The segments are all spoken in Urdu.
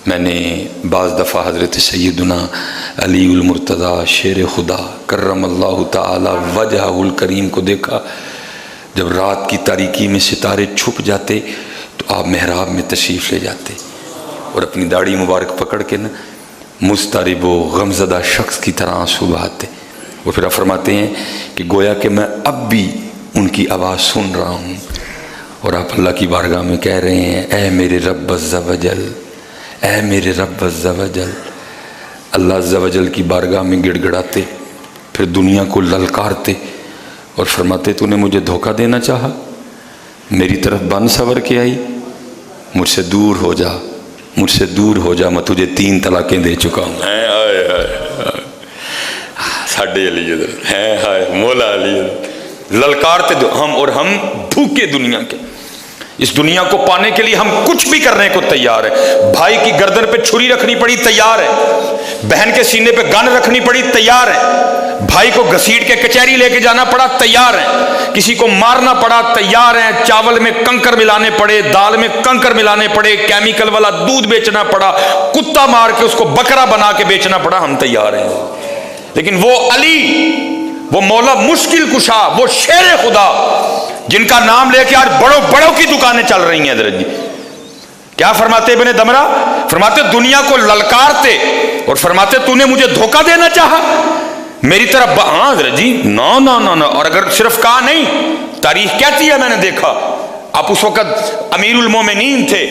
میں نے بعض دفعہ حضرت سیدنا علی المرتضیٰ شیر خدا کرم اللہ تعالی وجہہ الکریم کو دیکھا، جب رات کی تاریکی میں ستارے چھپ جاتے تو آپ محراب میں تشریف لے جاتے اور اپنی داڑھی مبارک پکڑ کے نا مضطرب و غمزدہ شخص کی طرح آنسو بہاتے. وہ پھر فرماتے ہیں کہ گویا کہ میں اب بھی ان کی آواز سن رہا ہوں، اور آپ اللہ کی بارگاہ میں کہہ رہے ہیں اے میرے رب عز و جل، اے میرے رب عز و جل. اللہ عز و جل کی بارگاہ میں گڑ گڑاتے، پھر دنیا کو للکارتے اور فرماتے تو نے مجھے دھوکہ دینا چاہا، میری طرف بن سور کے آئی، مجھ سے دور ہو جا، مجھ سے دور ہو جا، میں تجھے 3 طلاقیں دے چکا ہوں. ساڈے علی ہے ہائے مولا علی للکارتے ہم، اور ہم بھوکے دنیا کے، اس دنیا کو پانے کے لیے ہم کچھ بھی کرنے کو تیار ہیں. بھائی کی گردن پہ چھری رکھنی پڑی تیار ہے، بہن کے سینے پہ گن رکھنی پڑی تیار ہے، بھائی کو گھسیٹ کے کچہری لے کے جانا پڑا تیار ہے، کسی کو مارنا پڑا تیار ہیں، چاول میں کنکر ملانے پڑے، دال میں کنکر ملانے پڑے، کیمیکل والا دودھ بیچنا پڑا، کتا مار کے اس کو بکرا بنا کے بیچنا پڑا، ہم تیار ہیں. لیکن وہ علی، وہ مولا مشکل کشا، وہ شیر خدا جن کا نام لے کے آج بڑوں بڑوں کی دکانیں چل رہی ہیں حضرت جی، کیا فرماتے ابن دمرہ؟ فرماتے دنیا کو للکارتے اور فرماتے تو نے مجھے دھوکہ دینا چاہا میری طرف. ہاں حضرت جی، نا نا نا نا. اور اگر صرف کہا نہیں، تاریخ کہتی ہے، میں نے دیکھا آپ اس وقت امیر المومنین تھے،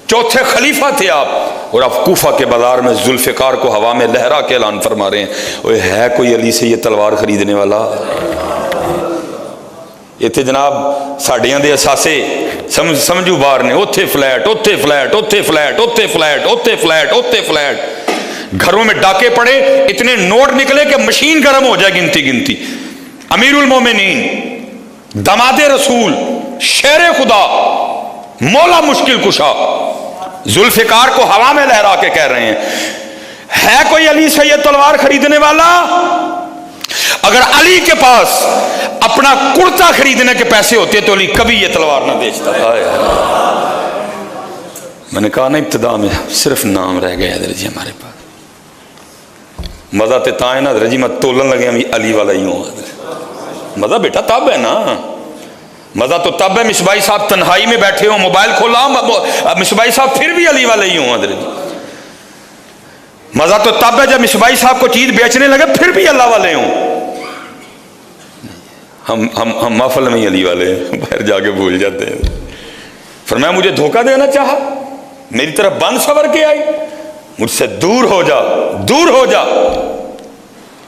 4تھے خلیفہ تھے آپ، اور آپ کوفہ کے بازار میں ذوالفقار کو ہوا میں لہرا کے اعلان فرما رہے ہیں اوے ہے کوئی علی سے یہ تلوار خریدنے والا؟ یہ تھے جناب ساڑیاں دے اثاثے سمجھو بار نے، اوتھے فلیٹ، اوتھے فلیٹ، اوتھے فلیٹ، اوتھے فلیٹ، اوتھے فلیٹ، اوتھے فلیٹ. گھروں میں ڈاکے پڑے، اتنے نوٹ نکلے کہ مشین گرم ہو جائے گنتی گنتی. امیر المومنین، دماد رسول، شیر خدا، مولا مشکل کشا، ذوالفقار کو ہوا میں لہرا کے کہہ رہے ہیں ہے کوئی علی سے یہ تلوار خریدنے والا؟ اگر علی کے پاس اپنا کرتا خریدنے کے پیسے ہوتے تو علی کبھی یہ تلوار نہ بیچتا. میں نے کہا نا ابتدا میں صرف نام رہ گئے حضرت جی ہمارے پاس. مزہ تے تائیں نا حضرت جی، میں تولن لگے ہم علی والا ہی ہوں. مزہ بیٹا تب ہے نا، مزہ تو تب ہے مصباحی صاحب تنہائی میں بیٹھے ہوں، موبائل کھولا مصباحی صاحب پھر بھی علی والے ہی ہوں حضرت جی. مزہ تو تب ہے جب مصباحی صاحب کو چیز بیچنے لگے پھر بھی اللہ والے ہوں. ہم محفل میں ہی علی والے ہیں، باہر جا کے بھول جاتے ہیں. فرمایا مجھے دھوکہ دینا چاہا، میری طرف بن سور کے آئی، مجھ سے دور ہو جا، دور ہو جا.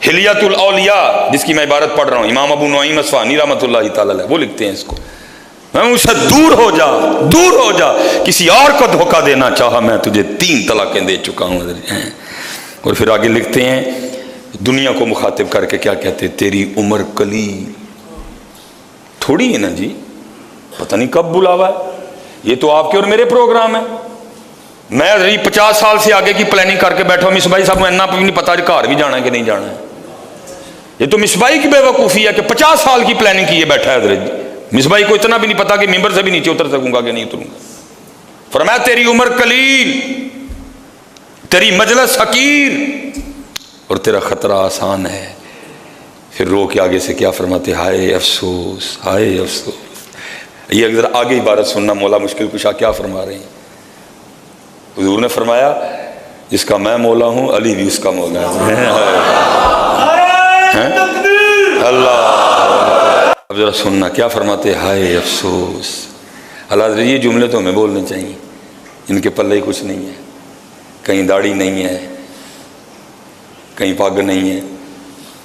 حلیت الاولیاء جس کی میں عبارت پڑھ رہا ہوں، امام ابو نعیم اصفہانی رحمۃ اللہ تعالی علیہ وہ لکھتے ہیں اس کو، میں مجھ سے دور ہو جا، دور ہو جا. کسی اور کو دھوکہ دینا چاہا میں تجھے 3 طلاقیں دے چکا ہوں. اور پھر آگے لکھتے ہیں دنیا کو مخاطب کر کے کیا کہتے ہیں، تیری عمر قلیل تھوڑی ہے نا جی، پتہ نہیں کب بلاوا ہے. یہ تو آپ کے اور میرے پروگرام ہے. میں 50 سال سے آگے کی پلاننگ کر کے بیٹھا ہوں. مصباحی صاحب کو اتنا بھی نہیں پتا گھر بھی جانا ہے کہ نہیں جانا ہے. یہ تو مصباحی کی بے وقوفی ہے کہ 50 سال کی پلاننگ کیے بیٹھا ہے حضرت. مصباحی کو اتنا بھی نہیں پتا کہ ممبر سے بھی نیچے اتر سکوں گا کہ نہیں اتروں گا. فرمایا تیری عمر قلیل، تیری مجلس حقیر، اور تیرا خطرہ آسان ہے. پھر رو کے آگے سے کیا فرماتے، ہائے افسوس، ہائے افسوس. یہ اگر آگے عبارت سننا مولا مشکل کشا کیا فرما رہے ہیں. حضور نے فرمایا جس کا میں مولا ہوں علی بھی اس کا مولا ہے. اللہ. اب ذرا سننا کیا فرماتے، ہائے افسوس. اللہ یہ جملے تو ہمیں بولنے چاہیے، ان کے پلے ہی کچھ نہیں ہے. کہیں داڑھی نہیں ہے، کہیں پگ نہیں ہے،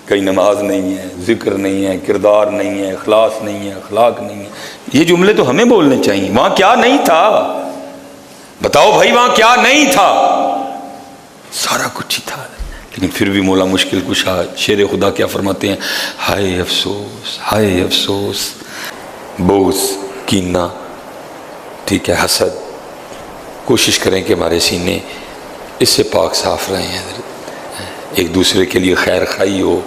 کہیں نماز نہیں ہے، ذکر نہیں ہے، کردار نہیں ہے، اخلاص نہیں ہے، اخلاق نہیں ہے. یہ جملے تو ہمیں بولنے چاہیے. وہاں کیا نہیں تھا بتاؤ بھائی، وہاں کیا نہیں تھا؟ سارا کچھ ہی تھا. لیکن پھر بھی مولا مشکل کشا شیر خدا کیا فرماتے ہیں، ہائے افسوس، ہائے افسوس. بغض، کینہ، ٹھیک ہے، حسد، کوشش کریں کہ ہمارے سینے اس سے پاک صاف رہے ہیں. ایک دوسرے کے لیے خیر خواہی ہو،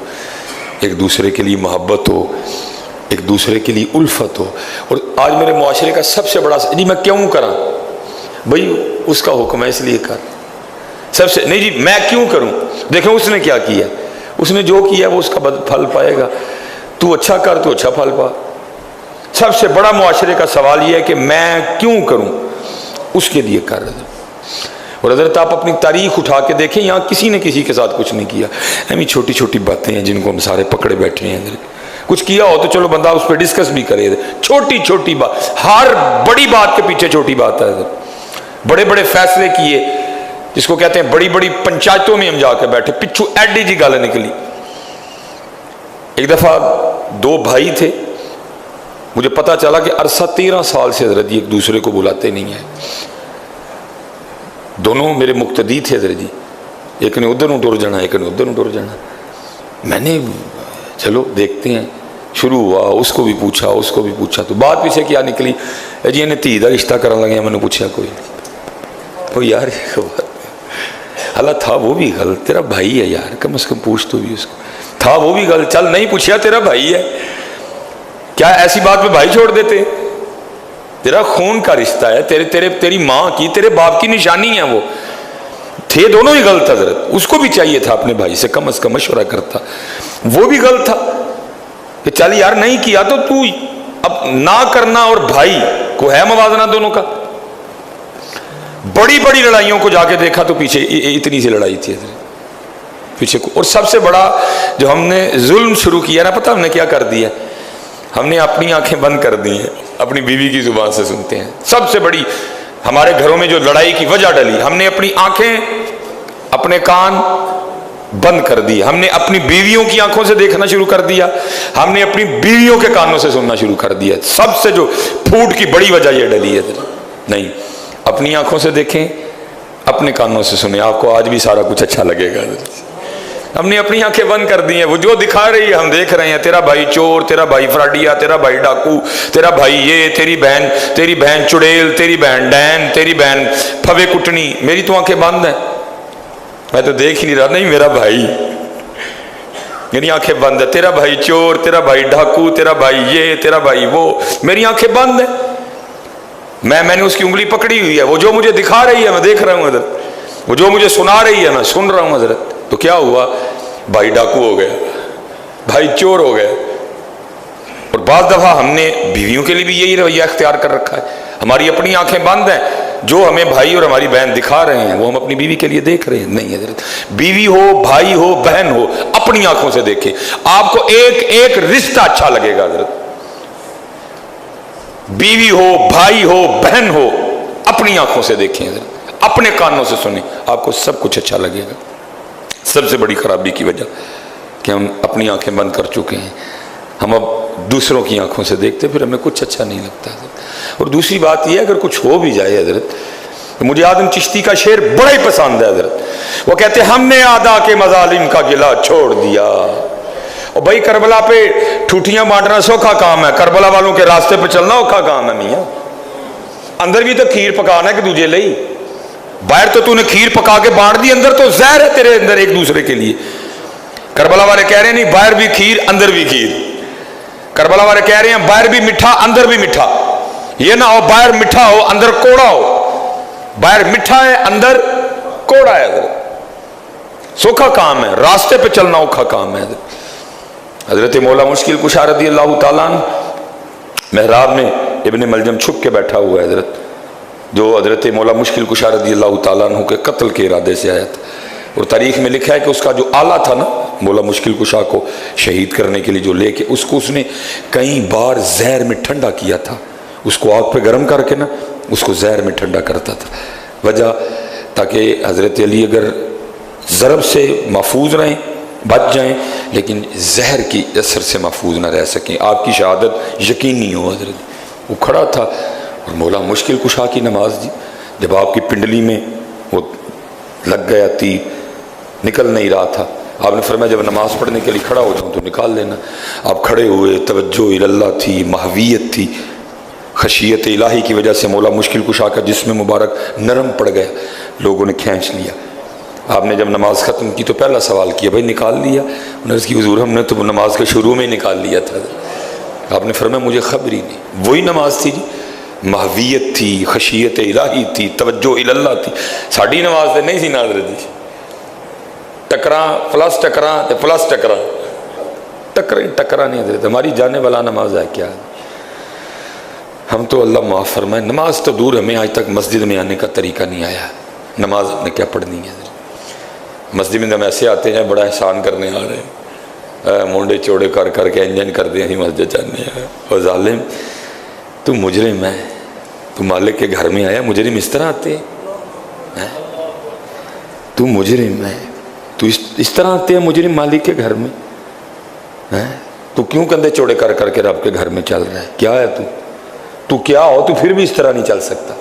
ایک دوسرے کے لیے محبت ہو، ایک دوسرے کے لیے الفت ہو. اور آج میرے معاشرے کا سب سے بڑا جی میں کیوں کراں، بھائی اس کا حکم ہے اس لیے کر. سب سے نہیں جی میں کیوں کروں, دیکھیں اس نے کیا کیا, اس نے جو کیا وہ اس کا پھل پائے گا. تو اچھا کر تو اچھا پھل پا. سب سے بڑا معاشرے کا سوال یہ ہے کہ میں کیوں کروں, اس کے لیے کر. اور حضرت آپ اپنی تاریخ اٹھا کے دیکھیں, یہاں کسی نے کسی کے ساتھ کچھ نہیں کیا. ایمی چھوٹی چھوٹی باتیں ہیں جن کو ہم سارے پکڑے بیٹھے ہیں. کچھ کیا ہو تو چلو بندہ اس پہ ڈسکس بھی کرے. چھوٹی چھوٹی بات, ہر بڑی بات کے پیچھے چھوٹی بات ہے. بڑے بڑے فیصلے کیے جس کو کہتے ہیں بڑی بڑی پنچایتوں میں ہم جا کے بیٹھے, پچھو ایڈی جی گل نکلی. ایک دفعہ دو بھائی تھے, مجھے پتا چلا کہ عرصہ 13 سال سے حضرت جی ایک دوسرے کو بلاتے نہیں ہیں. دونوں میرے مقتدی تھے حضرت جی, ایک نے ادھر ٹر جانا ایک نے ادھر ٹر جانا. میں نے چلو دیکھتے ہیں, شروع ہوا, اس کو بھی پوچھا اس کو بھی پوچھا, تو بات پیچھے کیا نکلی, جی انہیں دھی کا رشتہ کرنے لگے. میں نے پوچھا کوئی یار اللہ تھا وہ بھی غلط, تیرا بھائی ہے یار, کم از کم پوچھ تو بھی اس کو. تھا وہ بھی غلط, چل نہیں پوچھا, تیرا بھائی ہے, کیا ایسی بات پہ بھائی چھوڑ دیتے؟ تیرا خون کا رشتہ ہے, تیری ماں کی تیرے باپ کی نشانی ہے. وہ تھے دونوں ہی غلط حضرت. اس کو بھی چاہیے تھا اپنے بھائی سے کم از کم مشورہ کرتا. وہ بھی غلط تھا کہ چل یار نہیں کیا تو اب نہ کرنا اور بھائی کو ہے موازنہ دونوں کا. بڑی بڑی لڑائیوں کو جا کے دیکھا تو پیچھے اتنی سی لڑائی تھی پیچھے کو. اور سب سے بڑا جو ہم نے ظلم شروع کیا نا, پتہ ہم نے کیا کر دیا, ہم نے اپنی آنکھیں بند کر دی ہیں, اپنی بیوی کی زبان سے سنتے ہیں. سب سے بڑی ہمارے گھروں میں جو لڑائی کی وجہ ڈلی, ہم نے اپنی آنکھیں اپنے کان بند کر دی. ہم نے اپنی بیویوں کی آنکھوں سے دیکھنا شروع کر دیا, ہم نے اپنی بیویوں کے کانوں سے سننا شروع کر دیا. سب سے جو پھوٹ کی بڑی وجہ یہ ڈلی ہے. نہیں, اپنی آنکھوں سے دیکھیں, اپنے کانوں سے سنیں, آپ کو آج بھی سارا کچھ اچھا لگے گا. ہم نے اپنی آنکھیں بند کر دی ہیں, وہ جو دکھا رہی ہے ہم دیکھ رہے ہیں. تیرا بھائی چور, تیرا بھائی فراڈیا, تیرا بھائی ڈاکو, تیرا بھائی یہ, تیری بہن چڑیل, تیری بہن ڈین, تیری بہن پھوے کٹنی. میری تو آنکھیں بند ہیں, میں تو دیکھ ہی نہیں رہا. نہیں میرا بھائی, میری آنکھیں بند ہے. تیرا بھائی چور, تیرا بھائی ڈاکو, تیرا بھائی یہ, تیرا بھائی وہ, میری آنکھیں بند ہیں. میں نے اس کی انگلی پکڑی ہوئی ہے, وہ جو مجھے دکھا رہی ہے میں دیکھ رہا ہوں حضرت, وہ جو مجھے سنا رہی ہے میں سن رہا ہوں حضرت. تو کیا ہوا, بھائی ڈاکو ہو گئے, بھائی چور ہو گئے. اور بعض دفعہ ہم نے بیویوں کے لیے بھی یہی رویہ اختیار کر رکھا ہے. ہماری اپنی آنکھیں بند ہیں, جو ہمیں بھائی اور ہماری بہن دکھا رہے ہیں وہ ہم اپنی بیوی کے لیے دیکھ رہے ہیں. نہیں حضرت, بیوی ہو, بھائی ہو, بہن ہو, اپنی آنکھوں سے دیکھیں. آپ کو ایک ایک رشتہ اچھا لگے گا حضرت. بیوی ہو, بھائی ہو, بہن ہو, اپنی آنکھوں سے دیکھیں حضرت, اپنے کانوں سے سنیں, آپ کو سب کچھ اچھا لگے گا. سب سے بڑی خرابی کی وجہ کہ ہم اپنی آنکھیں بند کر چکے ہیں. ہم اب دوسروں کی آنکھوں سے دیکھتے, پھر ہمیں کچھ اچھا نہیں لگتا حضرت. اور دوسری بات یہ ہے, اگر کچھ ہو بھی جائے حضرت, مجھے آدم چشتی کا شعر بڑا ہی پسند ہے حضرت. وہ کہتے ہم نے آدھا کے مظالم کا گلہ چھوڑ دیا. اور بھائی کربلا پہ ٹھوٹیاں بانٹنا سوکھا کام ہے, کربلا والوں کے راستے پہ چلنا اوکھا کام ہے. میاں اندر بھی تو کھیر پکانا ہے کہ دوجے لئی. باہر تو نے کھیر پکا کے بانٹ دی, اندر تو زہر ہے تیرے اندر ایک دوسرے کے لیے. کربلا والے کہہ رہے ہیں نہیں, باہر بھی کھیر اندر بھی کھیر. کربلا والے کہہ رہے ہیں باہر بھی میٹھا اندر بھی میٹھا. یہ نہ ہو باہر میٹھا ہو اندر کوڑا ہو. باہر میٹھا ہے اندر کوڑا ہے. سوکھا کام ہے, راستے پہ چلنا اوکھا کام ہے. حضرت مولا مشکل کشا رضی اللہ تعالیٰ عنہ محراب میں ابن ملجم چھپ کے بیٹھا ہوا ہے حضرت, جو حضرت مولا مشکل کشا رضی اللہ تعالیٰ عنہ کے قتل کے ارادے سے آیا تھا. اور تاریخ میں لکھا ہے کہ اس کا جو آلہ تھا نا, مولا مشکل کشا کو شہید کرنے کے لیے جو لے کے, اس کو اس نے کئی بار زہر میں ٹھنڈا کیا تھا. اس کو آگ پہ گرم کر کے نا اس کو زہر میں ٹھنڈا کرتا تھا. وجہ تاکہ حضرت علی اگر ضرب سے محفوظ رہیں, بچ جائیں, لیکن زہر کی اثر سے محفوظ نہ رہ سکیں, آپ کی شہادت یقینی ہو. حضرت وہ کھڑا تھا اور مولا مشکل کشا کی نماز دی. جب آپ کی پنڈلی میں وہ لگ گیا تیر, نکل نہیں رہا تھا, آپ نے فرمایا جب نماز پڑھنے کے لیے کھڑا ہو جاؤں تو نکال لینا. آپ کھڑے ہوئے, توجہ اللہ تھی, محویت تھی, خشیت الہی کی وجہ سے مولا مشکل کشا کا جسم مبارک نرم پڑ گیا, لوگوں نے کھینچ لیا. آپ نے جب نماز ختم کی تو پہلا سوال کیا, بھائی نکال لیا؟ انہوں نے عرض کی حضور ہم نے تو نماز کے شروع میں ہی نکال لیا تھا. آپ نے فرمایا مجھے خبر ہی نہیں. وہی نماز تھی جی, محویت تھی، خشیت الہی تھی، توجہ اللہ تھی. ساڑی نماز تے نہیں سی ناظر جی، ٹکراں پلس ٹکراں تے پلس ٹکراں، ٹکراں نہیں حضرت. ہماری جانے والا نماز ہے کیا؟ ہم تو اللہ معاف فرمائے، نماز تو دور، ہمیں آج تک مسجد میں آنے کا طریقہ نہیں آیا. نماز ہم نے کیا پڑھنی ہے حضرت؟ مسجد میں ہم ایسے آتے ہیں بڑا احسان کرنے آ رہے ہیں، مونڈے چوڑے کر کر کے انجن کر دیں ہی مسجد جانے ہیں. اور ظالم تو مجرم ہے، تو مالک کے گھر میں آیا مجرم اس طرح آتے ہیں؟ تو مجرم ہے، تو اس طرح آتے ہیں مجرم مالک کے گھر میں؟ تو کیوں کندھے چوڑے کر کر کے رب کے گھر میں چل رہا ہے؟ کیا ہے تو کیا ہو؟ تو پھر بھی اس طرح نہیں چل سکتا.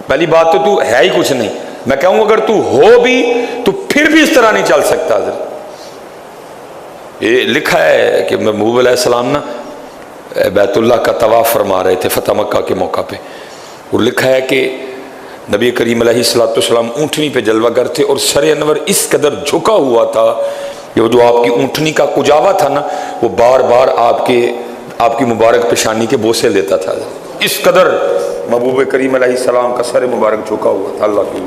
پہلی بات تو ہے ہی کچھ نہیں. میں کہوں اگر تو ہو بھی تو پھر بھی اس طرح نہیں چل سکتا. حضرت یہ لکھا ہے کہ محبوب علیہ السلام نا بیت اللہ کا طواف فرما رہے تھے فتح مکہ کے موقع پہ، اور لکھا ہے کہ نبی کریم علیہ السلام اونٹنی پہ جلوہ گر تھے، اور سر انور اس قدر جھکا ہوا تھا کہ وہ جو آپ کی اونٹنی کا کجاوا تھا نا، وہ بار بار آپ کی مبارک پیشانی کے بوسے لیتا تھا. اس قدر محبوب کریم علیہ السلام کا سر مبارک جھکا ہوا تھا. اللہ کی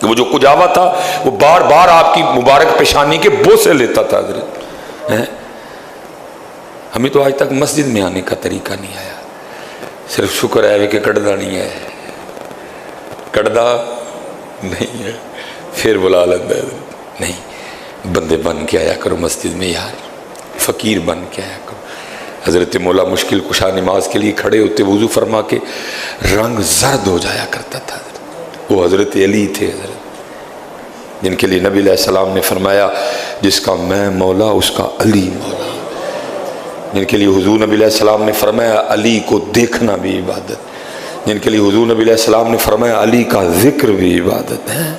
وہ جو کجاوا تھا وہ بار بار آپ کی مبارک پیشانی کے بوسے لیتا تھا. حضرت ہمیں تو آج تک مسجد میں آنے کا طریقہ نہیں آیا. صرف شکر ہے کہ کڑدا نہیں ہے، کڑدا نہیں ہے پھر بلا لیتا ہے. نہیں، بندے بن کے آیا کرو مسجد میں یار، فقیر بن کے آیا کرو. حضرت مولا مشکل کشا نماز کے لیے کھڑے ہوتے، وضو فرما کے رنگ زرد ہو جایا کرتا تھا. وہ حضرت علی تھے حضرت، جن کے لیے نبی علیہ السلام نے فرمایا جس کا میں مولا اس کا علی مولا. جن کے لیے حضور نبی علیہ السلام نے فرمایا علی کو دیکھنا بھی عبادت. جن کے لیے حضور نبی علیہ السلام نے فرمایا علی کا ذکر بھی عبادت ہے.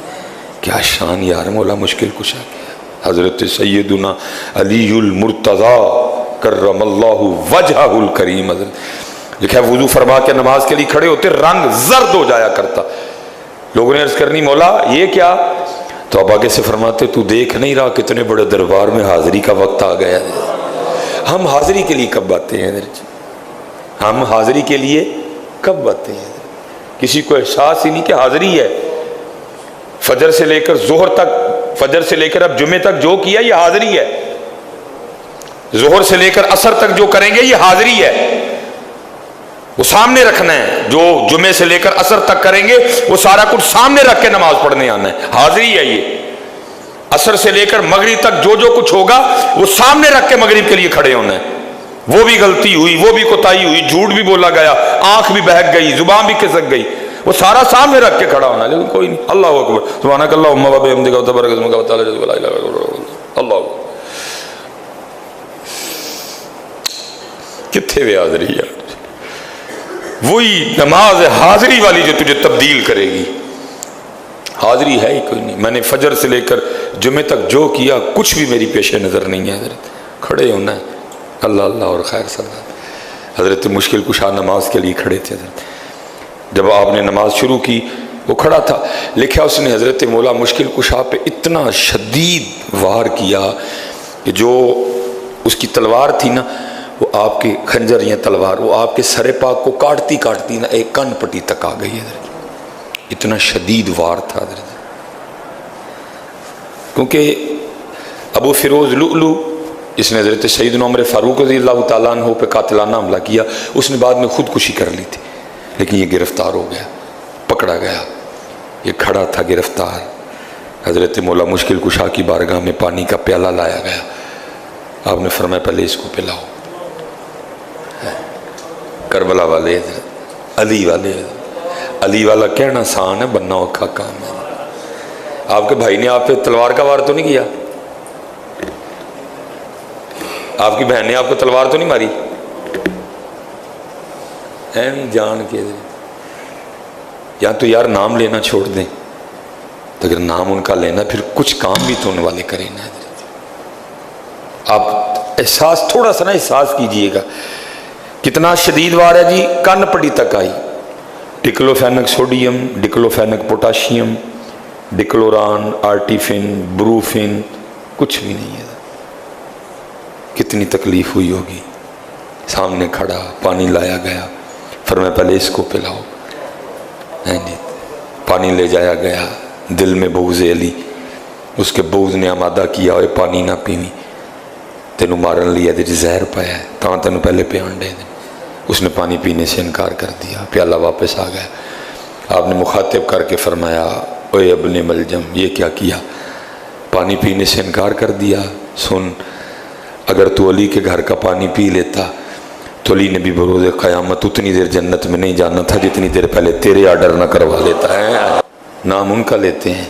کیا شان یار مولا مشکل کشا کیا. حضرت سیدنا علی المرتضیٰ کرم اللہ وجہہ الکریم. حضرت لکھا ہے وضو فرما کے نماز کے لیے کھڑے ہوتے، رنگ زرد ہو جایا کرتا. لوگوں نے عرض کرنی مولا یہ کیا؟ تو اب آگے سے فرماتے تو دیکھ نہیں رہا کتنے بڑے دربار میں حاضری کا وقت آ گیا. ہم حاضری کے لیے کب آتے ہیں؟ ہم حاضری کے لیے کب آتے ہیں؟ کسی کو احساس ہی نہیں کہ حاضری ہے. فجر سے لے کر ظہر تک، فجر سے لے کر اب جمعے تک جو کیا یہ حاضری ہے. ظہر سے لے کر عصر تک جو کریں گے یہ حاضری ہے. وہ سامنے رکھنا ہے. جو جمعے سے لے کر عصر تک کریں گے وہ سارا کچھ سامنے رکھ کے نماز پڑھنے آنا ہے. حاضری ہے یہ. عصر سے لے کر مغرب تک جو کچھ ہوگا وہ سامنے رکھ کے مغرب کے لیے کھڑے ہونا ہے. وہ بھی غلطی ہوئی، وہ بھی کوتاہی ہوئی، جھوٹ بھی بولا گیا، آنکھ بھی بہک گئی، زبان بھی کھسک گئی، وہ سارا سامنے رکھ کے کھڑا ہونا. لیکن کوئی نہیں. اللہ اکبر سبحانک اللہم و بحمدک وتبارک اسمک وتعالی جدک ولا الہ الا انت. اللہ اکبر. کتنے بھی حاضری ہے؟ وہی نماز ہے حاضری والی جو تجھے تبدیل کرے گی. حاضری ہے ہی کوئی نہیں. میں نے فجر سے لے کر جمعے تک جو کیا کچھ بھی میری پیش نظر نہیں ہے. حضرت کھڑے ہونا ہے اللہ اللہ اور خیر صلی اللہ. حضرت مشکل کشا نماز کے لیے کھڑے تھے. حضرت جب آپ نے نماز شروع کی وہ کھڑا تھا. لکھا اس نے حضرت مولا مشکل کشا پہ اتنا شدید وار کیا کہ جو اس کی تلوار تھی نا، وہ آپ کے خنجر یا تلوار وہ آپ کے سر پاک کو کاٹتی کاٹتی نا ایک کن پٹی تک آ گئی. حضرت اتنا شدید وار تھا. حضرت کیونکہ ابو فیروز لؤلؤ جس نے حضرت سیدنا عمر فاروق رضی اللہ تعالیٰ عنہ پہ قاتلانہ حملہ کیا، اس نے بعد میں خودکشی کر لی تھی، لیکن یہ گرفتار ہو گیا، پکڑا گیا. یہ کھڑا تھا گرفتار. حضرت مولا مشکل کشا کی بارگاہ میں پانی کا پیالہ لایا گیا. آپ نے فرمایا پہلے اس کو پلاؤ. کربلا والے علی والے، علی والا کہنا آسان ہے، بننا اوکھا کام ہے. آپ کے بھائی نے آپ پہ تلوار کا وار تو نہیں کیا؟ آپ کی بہن نے آپ کو تلوار تو نہیں ماری؟ جان کے یا تو یار نام لینا چھوڑ دیں، تو اگر نام ان کا لینا پھر کچھ کام بھی تو ان والے کریں نا. آپ احساس تھوڑا سا نا احساس کیجئے گا کتنا شدید وار ہے جی. کن پٹی تک آئی. ڈکلوفینک سوڈیم، ڈکلوفینک پوٹاشیم، ڈکلوران، آرٹیفن، بروفن کچھ بھی نہیں ہے. کتنی تکلیف ہوئی ہوگی. سامنے کھڑا، پانی لایا گیا، فرمایا پہلے اس کو پلاؤ، پانی لے جایا گیا، دل میں بغض علی، اس کے بغض نے آمادہ کیا، اوے پانی نہ پیوی، تینوں مارن لیا، تیری زہر پایا ہے، تاں تینوں پہلے پیان دے دیں۔ اس نے پانی پینے سے انکار کر دیا، پیالہ واپس آ گیا۔ آپ نے مخاطب کر کے فرمایا اوے ابن ملجم، یہ کیا کیا؟ پانی پینے سے انکار کر دیا۔ سن، اگر تو علی کے گھر کا پانی پی لیتا تو علی نے بھی بروز قیامت اتنی دیر جنت میں نہیں جانا تھا جتنی دیر پہلے تیرے آرڈر نہ کروا لیتا ہے۔ نام ان کا لیتے ہیں،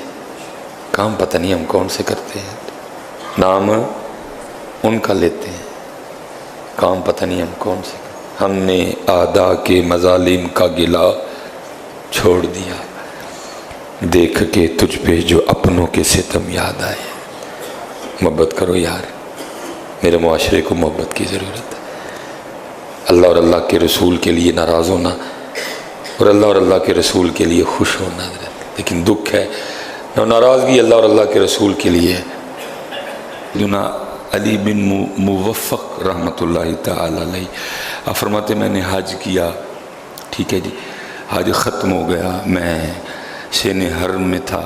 کام پتہ نہیں ہم کون سے کرتے ہیں۔ نام ان کا لیتے ہیں، کام پتہ نہیں ہم کون سے کرتے۔ ہم نے اعداء کے مظالم کا گلہ چھوڑ دیا، دیکھ کے تجھ پہ جو اپنوں کے ستم یاد آئے۔ محبت کرو یار، میرے معاشرے کو محبت کی ضرورت ہے۔ اللہ اور اللہ کے رسول کے لیے ناراض ہونا اور اللہ اور اللہ کے رسول کے لیے خوش ہونا، لیکن دکھ ہے ناراضگی اللہ اور اللہ کے رسول کے لیے۔ جنا علی بن موفق رحمۃ اللہ تعالی علیہ فرماتے میں نے حج کیا، ٹھیک ہے جی، حج ختم ہو گیا، میں شین حرم میں تھا،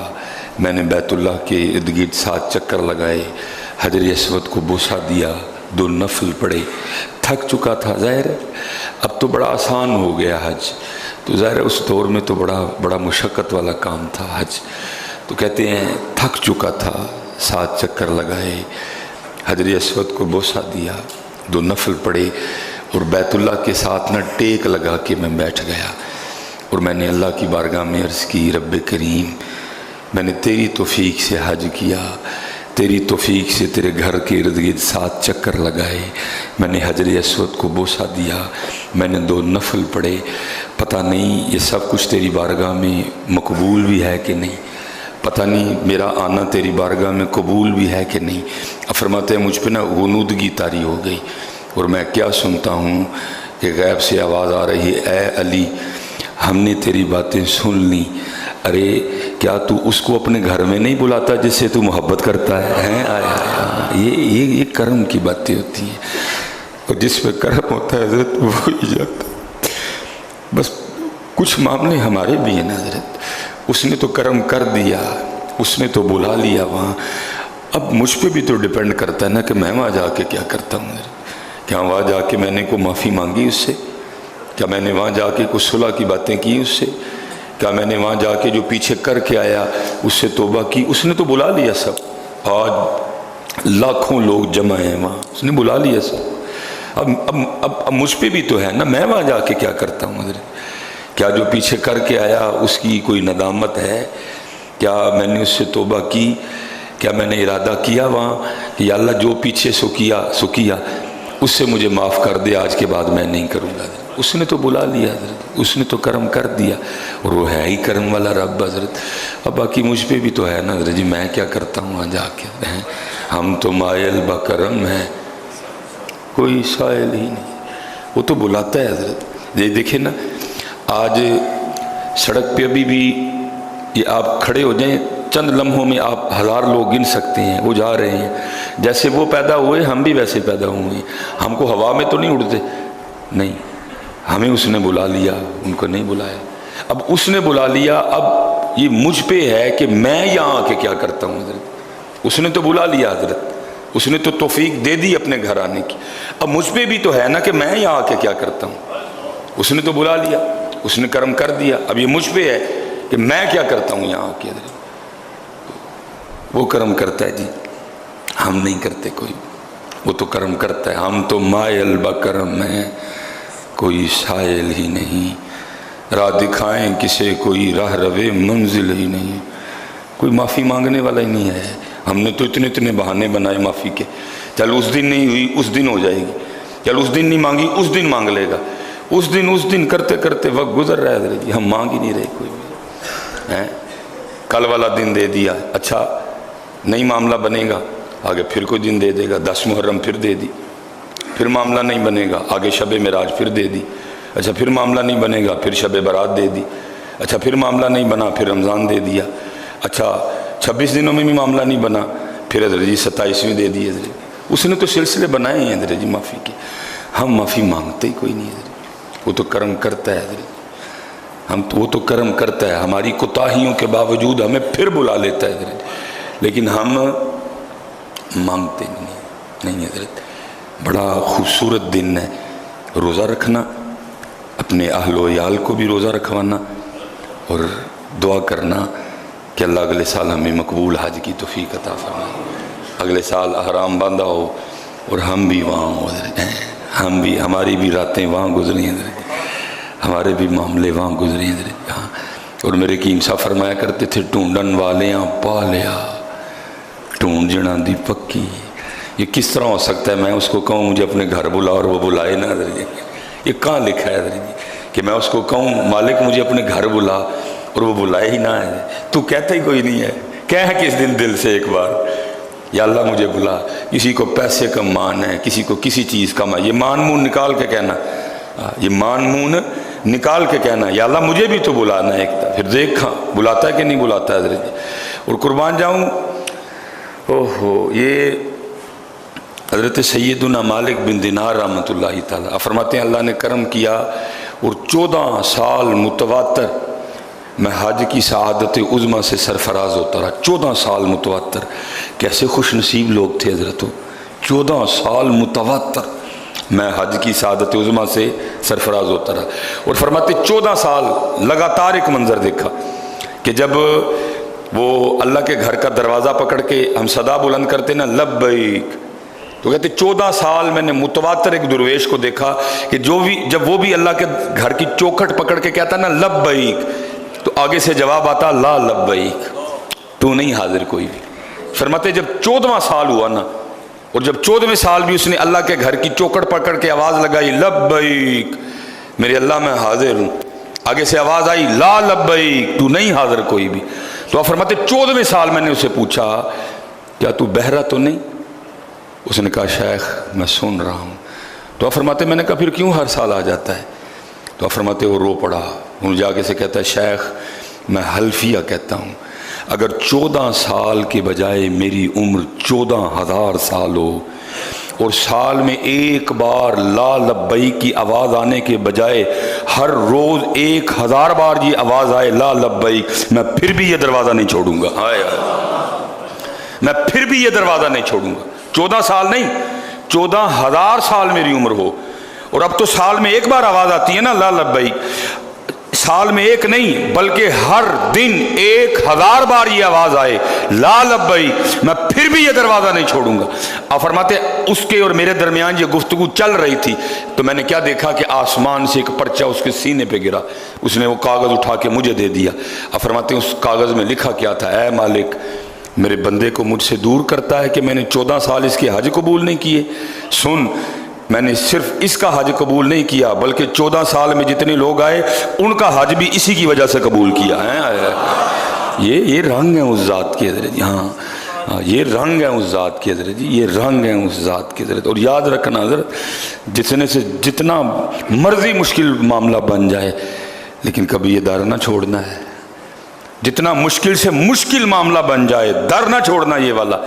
میں نے بیت اللہ کے ارد گرد 7 چکر لگائے، حجر اسود کو بوسہ دیا، 2 نفل پڑھے، تھک چکا تھا۔ ظاہر ہے اب تو بڑا آسان ہو گیا حج، تو ظاہر ہے اس دور میں تو بڑا مشقت والا کام تھا حج، تو کہتے ہیں تھک چکا تھا، 7 چکر لگائے، حجر اسود کو بوسہ دیا، 2 نفل پڑھے، اور بیت اللہ کے ساتھ نہ ٹیک لگا کے میں بیٹھ گیا، اور میں نے اللہ کی بارگاہ میں عرض کی رب کریم میں نے تیری توفیق سے حج کیا، تیری توفیق سے تیرے گھر کے ارد گرد 7 چکر لگائے، میں نے حجر اسود کو بوسہ دیا، میں نے 2 نفل پڑھے، پتہ نہیں یہ سب کچھ تیری بارگاہ میں مقبول بھی ہے کہ نہیں، پتہ نہیں میرا آنا تیری بارگاہ میں قبول بھی ہے کہ نہیں۔ فرماتے ہیں مجھ پہ نا غنودگی طاری ہو گئی، اور میں کیا سنتا ہوں کہ غیب سے آواز آ رہی ہے اے علی ہم نے تیری باتیں سن لی، ارے کیا تو اس کو اپنے گھر میں نہیں بلاتا جس سے تو محبت کرتا ہے؟ یہ کرم کی باتیں ہوتی ہیں، اور جس پہ کرم ہوتا ہے حضرت وہ ہی جاتا ہے۔ بس کچھ معاملے ہمارے بھی ہیں نا حضرت، اس نے تو کرم کر دیا، اس نے تو بلا لیا وہاں، اب مجھ پہ بھی تو ڈیپینڈ کرتا ہے نا کہ میں وہاں جا کے کیا کرتا ہوں۔ کیا وہاں جا کے میں نے کوئی معافی مانگی اس سے؟ کیا میں نے وہاں جا کے کچھ صلح کی باتیں کی اس سے؟ کیا میں نے وہاں جا کے جو پیچھے کر کے آیا اس سے توبہ کی؟ اس نے تو بلا لیا سب، آج لاکھوں لوگ جمع ہیں وہاں، اس نے بلا لیا سب، اب مجھ پہ بھی تو ہے نا، میں وہاں جا کے کیا کرتا ہوں حضرت؟ کیا جو پیچھے کر کے آیا اس کی کوئی ندامت ہے؟ کیا میں نے اس سے توبہ کی؟ کیا میں نے ارادہ کیا وہاں کہ یا اللہ جو پیچھے سو کیا اس سے مجھے معاف کر دے، آج کے بعد میں نہیں کروں گا؟ اس نے تو بلا لیا حضرت، اس نے تو کرم کر دیا، اور وہ ہے ہی کرم والا رب حضرت۔ اب باقی مجھ پہ بھی تو ہے نا حضرت جی، میں کیا کرتا ہوں وہاں جا کے؟ ہم تو مائل بکرم ہیں، کوئی سائل ہی نہیں، وہ تو بلاتا ہے حضرت۔ یہ دیکھیں نا آج سڑک پہ ابھی بھی یہ آپ کھڑے ہو جائیں چند لمحوں میں آپ 1000 لوگ گن سکتے ہیں، وہ جا رہے ہیں جیسے وہ پیدا ہوئے ہم بھی ویسے پیدا ہوئے، ہم کو ہوا میں تو نہیں اڑتے، نہیں، ہمیں اس نے بلا لیا، ان کو نہیں بلایا۔ اب اس نے بلا لیا، اب یہ مجھ پہ ہے کہ میں یہاں آ کے کیا کرتا ہوں حضرت۔ اس نے تو بلا لیا حضرت، اس نے تو توفیق دے دی اپنے گھر آنے کی، اب مجھ پہ بھی تو ہے نا کہ میں یہاں آ کے کیا کرتا ہوں۔ اس نے تو بلا لیا، اس نے کرم کر دیا، اب یہ مجھ پہ ہے کہ میں کیا کرتا ہوں یہاں آ کے حضرت۔ وہ کرم کرتا ہے جی، ہم نہیں کرتے کوئی، وہ تو کرم کرتا ہے، ہم تو مائل بکرم ہیں، کوئی سائل ہی نہیں، راہ دکھائیں کسے کوئی راہ روے منزل ہی نہیں، کوئی معافی مانگنے والا ہی نہیں ہے۔ ہم نے تو اتنے بہانے بنائے معافی کے، چل اس دن نہیں ہوئی اس دن ہو جائے گی، چل اس دن نہیں مانگی اس دن مانگ لے گا، اس دن کرتے کرتے وقت گزر رہا ہے حضرت جی، ہم مانگ ہی نہیں رہے کوئی بھی۔ کل والا دن دے دیا، اچھا نہیں معاملہ بنے گا آگے پھر کوئی دن دے دے گا، 10 محرم پھر دے دی، پھر معاملہ نہیں بنے گا آگے شب معراج پھر دے دی، اچھا پھر معاملہ نہیں بنے گا پھر شب برات دے دی، اچھا پھر معاملہ نہیں بنا پھر رمضان دے دیا، اچھا 26 دنوں میں بھی معاملہ نہیں بنا پھر حضرت جی 27ویں دے دی حضرت۔ اس نے تو سلسلے بنائے ہیں حضرت جی معافی کے، ہم معافی مانگتے ہی کوئی نہیں ہے حضرت، وہ تو کرم کرتا ہے حضرت، وہ تو کرم کرتا ہے، ہماری کوتاہیوں کے باوجود ہمیں پھر بلا لیتا ہے حضرت، لیکن ہم مانگتے نہیں حضرت۔ بڑا خوبصورت دن ہے، روزہ رکھنا، اپنے اہل و عیال کو بھی روزہ رکھوانا، اور دعا کرنا کہ اللہ اگلے سال ہمیں مقبول حج کی توفیق عطا فرمائے، اگلے سال احرام باندھا ہو اور ہم بھی وہاں ہوں حضرت، ہماری بھی راتیں وہاں گزری ہیں حضرت، ہمارے بھی معاملے وہاں گزرے ہیں حضرت۔ ہاں، اور میرے قیم صاحب فرمایا کرتے تھے، ڈھونڈن والیاں پا لیا، ڈھونڈ جنا دی پکی۔ یہ کس طرح ہو سکتا ہے میں اس کو کہوں مجھے اپنے گھر بلا اور وہ بلائے نہ حضرت جی؟ یہ کہاں لکھا ہے حضرت جی کہ میں اس کو کہوں مالک مجھے اپنے گھر بلا اور وہ بلائے ہی نہ ہے؟ تو کہتا ہی کوئی نہیں ہے، کہہ کس دن دل سے ایک بار، یا اللہ مجھے بلا۔ کسی کو پیسے کا مان ہے، کسی کو کسی چیز کا مان، یہ مان مون نکال کے کہنا، یہ مان مون نکال کے کہنا یا اللہ مجھے بھی تو بلانا ہے ایک دفعہ، پھر دیکھا بلاتا ہے کہ نہیں بلاتا ہے حضرت جی۔ اور قربان جاؤں، یہ حضرت سیدنا مالک بن دینار رحمۃ اللہ تعالیٰ فرماتے ہیں اللہ نے کرم کیا اور 14 سال متواتر میں حج کی سعادت عظمیٰ سے سرفراز ہوتا رہا، 14 سال متواتر۔ کیسے خوش نصیب لوگ تھے حضرت، 14 سال متواتر میں حج کی سعادت عظمیٰ سے سرفراز ہوتا رہا۔ اور فرماتے 14 سال لگاتار ایک منظر دیکھا کہ جب وہ اللہ کے گھر کا دروازہ پکڑ کے ہم صدا بلند کرتے نا لبیک، تو کہتے 14 سال میں نے متواتر ایک درویش کو دیکھا کہ جب وہ بھی اللہ کے گھر کی چوکھٹ پکڑ کے کہتا نا لبیک، تو آگے سے جواب آتا لا لبیک، تو نہیں حاضر کوئی بھی۔ فرماتے جب 14واں سال ہوا نا، اور جب 14ویں سال بھی اس نے اللہ کے گھر کی چوکھٹ پکڑ کے آواز لگائی لبیک میرے اللہ میں حاضر ہوں، آگے سے آواز آئی لا لبیک تو نہیں حاضر کوئی بھی، تو آپ فرماتے 14ویں سال میں نے اسے پوچھا کیا تو بہرا تو نہیں؟ اس نے کہا شیخ میں سن رہا ہوں۔ تو آپ فرماتے میں نے کہا پھر کیوں ہر سال آ جاتا ہے؟ تو آپ فرماتے وہ رو پڑا، انہوں جا کے سے کہتا ہے شیخ میں حلفیہ کہتا ہوں، اگر 14 سال کے بجائے میری عمر 14,000 سال ہو اور سال میں ایک بار لا لبیک کی آواز آنے کے بجائے ہر روز 1000 بار یہ آواز آئے لا لبیک، میں پھر بھی یہ دروازہ نہیں چھوڑوں گا، میں پھر بھی یہ دروازہ نہیں چھوڑوں گا۔ 14 سال نہیں، 14,000 سال میری عمر ہو، اور اب تو سال میں ایک بار آواز آتی ہے نا لا لبیک، سال میں ایک نہیں بلکہ ہر دن 1000 بار یہ آواز آئے لا لبیک، میں پھر بھی یہ دروازہ نہیں چھوڑوں گا۔ آپ فرماتے اس کے اور میرے درمیان یہ گفتگو چل رہی تھی تو میں نے کیا دیکھا کہ آسمان سے ایک پرچہ اس کے سینے پہ گرا، اس نے وہ کاغذ اٹھا کے مجھے دے دیا۔ آپ فرماتے اس کاغذ میں لکھا کیا تھا، اے مالک میرے بندے کو مجھ سے دور کرتا ہے کہ میں نے 14 سال اس کے حج قبول نہیں کیے، سن میں نے صرف اس کا حج قبول نہیں کیا بلکہ 14 سال میں جتنے لوگ آئے ان کا حج بھی اسی کی وجہ سے قبول کیا ہے۔ یہ رنگ ہیں اس ذات کے حضرت جی، ہاں یہ رنگ ہیں اس ذات کے حضرت جی، یہ رنگ ہیں اس ذات کے حضرت۔ اور یاد رکھنا حضرت جتنے سے جتنا مرضی مشکل معاملہ بن جائے لیکن کبھی یہ در نہ چھوڑنا ہے، جتنا مشکل سے مشکل معاملہ بن جائے در نہ چھوڑنا، یہ والا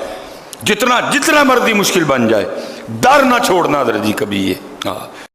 جتنا مرضی مشکل بن جائے در نہ چھوڑنا حضرت جی کبھی یہ۔